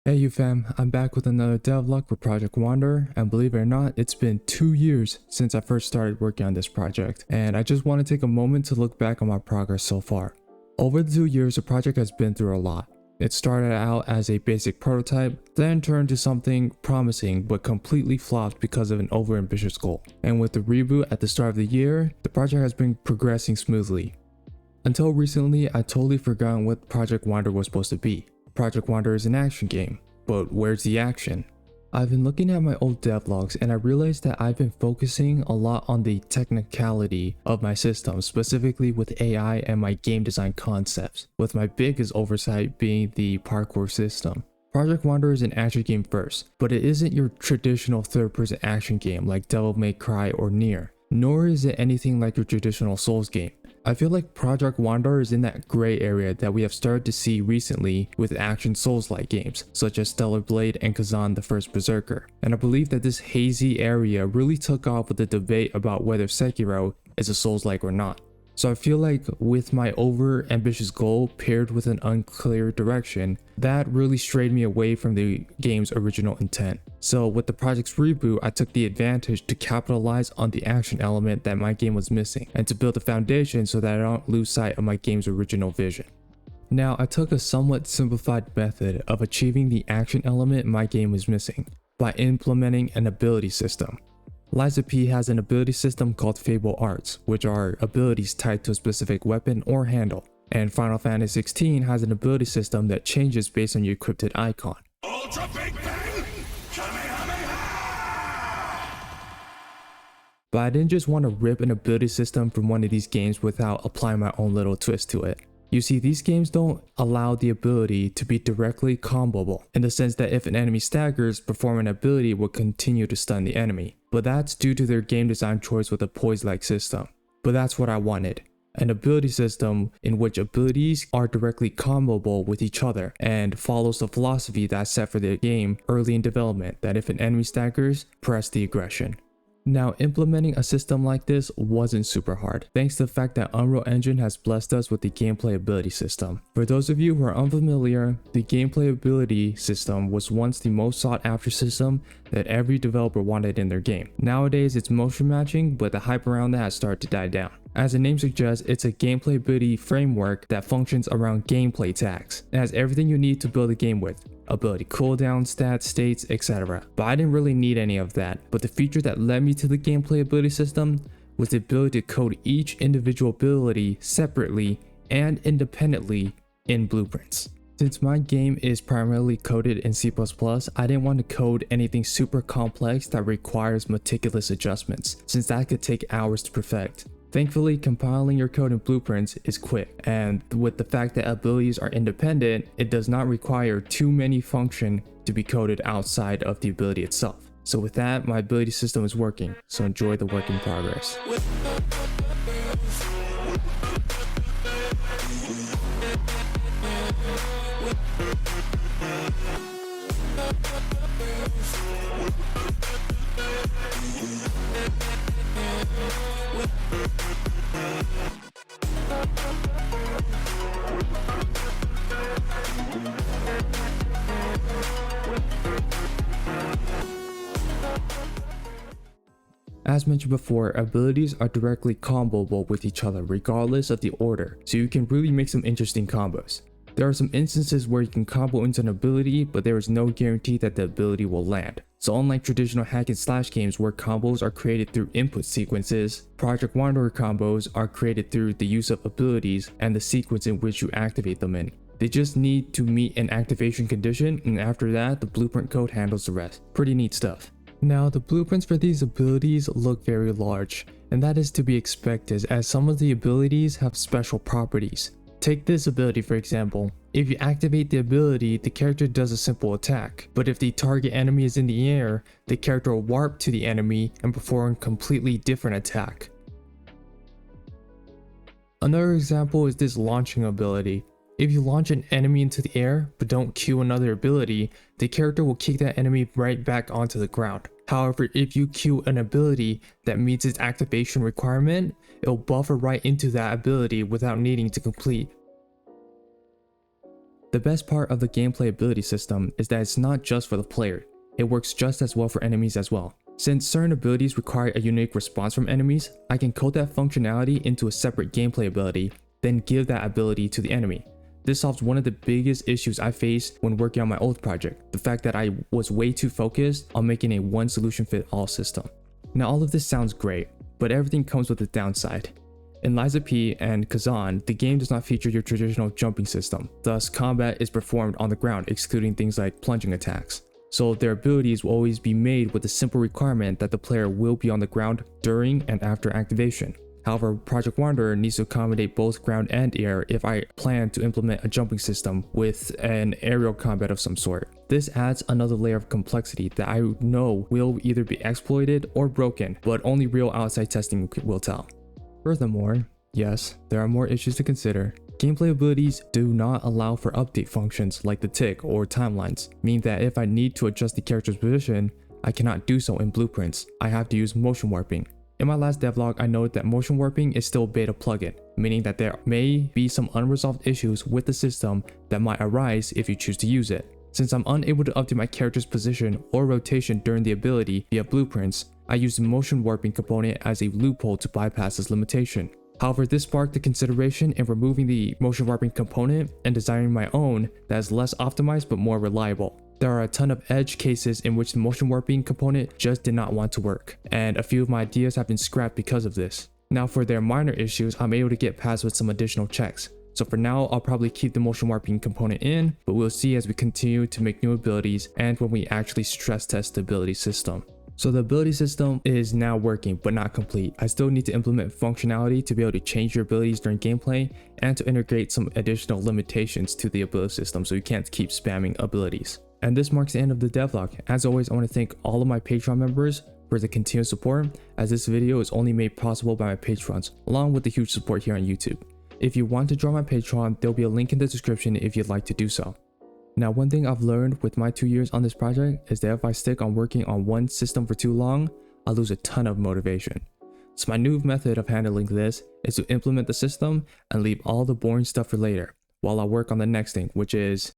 Hey you fam, I'm back with another devlog for Project Wanderer, and believe it or not, it's been 2 years since I first started working on this project, and I just want to take a moment to look back on my progress so far. Over the 2 years, the project has been through a lot. It started out as a basic prototype, then turned to something promising but completely flopped because of an overambitious goal. And with the reboot at the start of the year, the project has been progressing smoothly. Until recently, I totally forgot what Project Wanderer was supposed to be. Project Wanderer is an action game, but where's the action? I've been looking at my old devlogs and I realized that I've been focusing a lot on the technicality of my system, specifically with AI and my game design concepts, with my biggest oversight being the parkour system. Project Wanderer is an action game first, but it isn't your traditional third-person action game like Devil May Cry or Nier, nor is it anything like your traditional Souls game. I feel like Project Wanderer is in that gray area that we have started to see recently with action Souls-like games, such as Stellar Blade and Kazan the First Berserker. And I believe that this hazy area really took off with the debate about whether Sekiro is a Souls-like or not. So I feel like with my over-ambitious goal paired with an unclear direction, that really strayed me away from the game's original intent. So with the project's reboot, I took the advantage to capitalize on the action element that my game was missing, and to build a foundation so that I don't lose sight of my game's original vision. Now, I took a somewhat simplified method of achieving the action element my game was missing, by implementing an ability system. Liza P has an ability system called Fable Arts, which are abilities tied to a specific weapon or handle. And Final Fantasy XVI has an ability system that changes based on your equipped icon. Ultra Big Bang! But I didn't just want to rip an ability system from one of these games without applying my own little twist to it. You see, these games don't allow the ability to be directly comboable, in the sense that if an enemy staggers, perform an ability will continue to stun the enemy. But that's due to their game design choice with a poise-like system. But that's what I wanted. An ability system in which abilities are directly comboable with each other and follows the philosophy that's set for the game early in development, that if an enemy staggers, press the aggression. Now, implementing a system like this wasn't super hard, thanks to the fact that Unreal Engine has blessed us with the gameplay ability system. For those of you who are unfamiliar, the gameplay ability system was once the most sought after system that every developer wanted in their game. Nowadays, it's motion matching, but the hype around that has started to die down. As the name suggests, it's a gameplay ability framework that functions around gameplay tags. It has everything you need to build a game with. Ability cooldown, stats, states, etc. But I didn't really need any of that, but the feature that led me to the gameplay ability system was the ability to code each individual ability separately and independently in blueprints. Since my game is primarily coded in C++, I didn't want to code anything super complex that requires meticulous adjustments, since that could take hours to perfect. Thankfully, compiling your code in blueprints is quick, and with the fact that abilities are independent, it does not require too many functions to be coded outside of the ability itself. So with that, my ability system is working, so enjoy the work in progress. As mentioned before, abilities are directly comboable with each other regardless of the order, so you can really make some interesting combos. There are some instances where you can combo into an ability, but there is no guarantee that the ability will land. So unlike traditional hack and slash games where combos are created through input sequences, Project Wanderer combos are created through the use of abilities and the sequence in which you activate them in. They just need to meet an activation condition, and after that, the blueprint code handles the rest. Pretty neat stuff. Now, the blueprints for these abilities look very large, and that is to be expected as some of the abilities have special properties. Take this ability for example. If you activate the ability, the character does a simple attack, but if the target enemy is in the air, the character will warp to the enemy and perform a completely different attack. Another example is this launching ability. If you launch an enemy into the air, but don't queue another ability, the character will kick that enemy right back onto the ground. However, if you queue an ability that meets its activation requirement, it will buffer right into that ability without needing to complete. The best part of the gameplay ability system is that it's not just for the player, it works just as well for enemies as well. Since certain abilities require a unique response from enemies, I can code that functionality into a separate gameplay ability, then give that ability to the enemy. This solves one of the biggest issues I faced when working on my old project, the fact that I was way too focused on making a one solution fit all system. Now all of this sounds great, but everything comes with a downside. In Liza P and Kazan, the game does not feature your traditional jumping system, thus combat is performed on the ground, excluding things like plunging attacks. So their abilities will always be made with the simple requirement that the player will be on the ground during and after activation. However, Project Wanderer needs to accommodate both ground and air if I plan to implement a jumping system with an aerial combat of some sort. This adds another layer of complexity that I know will either be exploited or broken, but only real outside testing will tell. Furthermore, yes, there are more issues to consider. Gameplay abilities do not allow for update functions like the tick or timelines, meaning that if I need to adjust the character's position, I cannot do so in blueprints. I have to use motion warping. In my last devlog, I noted that motion warping is still a beta plugin, meaning that there may be some unresolved issues with the system that might arise if you choose to use it. Since I'm unable to update my character's position or rotation during the ability via blueprints, I use the motion warping component as a loophole to bypass this limitation. However, this sparked the consideration in removing the motion warping component and designing my own that is less optimized but more reliable. There are a ton of edge cases in which the motion warping component just did not want to work, and a few of my ideas have been scrapped because of this. Now for their minor issues, I'm able to get past with some additional checks. So for now, I'll probably keep the motion warping component in, but we'll see as we continue to make new abilities and when we actually stress test the ability system. So the ability system is now working, but not complete. I still need to implement functionality to be able to change your abilities during gameplay and to integrate some additional limitations to the ability system so you can't keep spamming abilities. And this marks the end of the devlog. As always, I want to thank all of my Patreon members for the continued support, as this video is only made possible by my patrons, along with the huge support here on YouTube. If you want to join my Patreon, there'll be a link in the description if you'd like to do so. Now, one thing I've learned with my 2 years on this project is that if I stick on working on one system for too long, I'll lose a ton of motivation. So my new method of handling this is to implement the system and leave all the boring stuff for later, while I work on the next thing, which is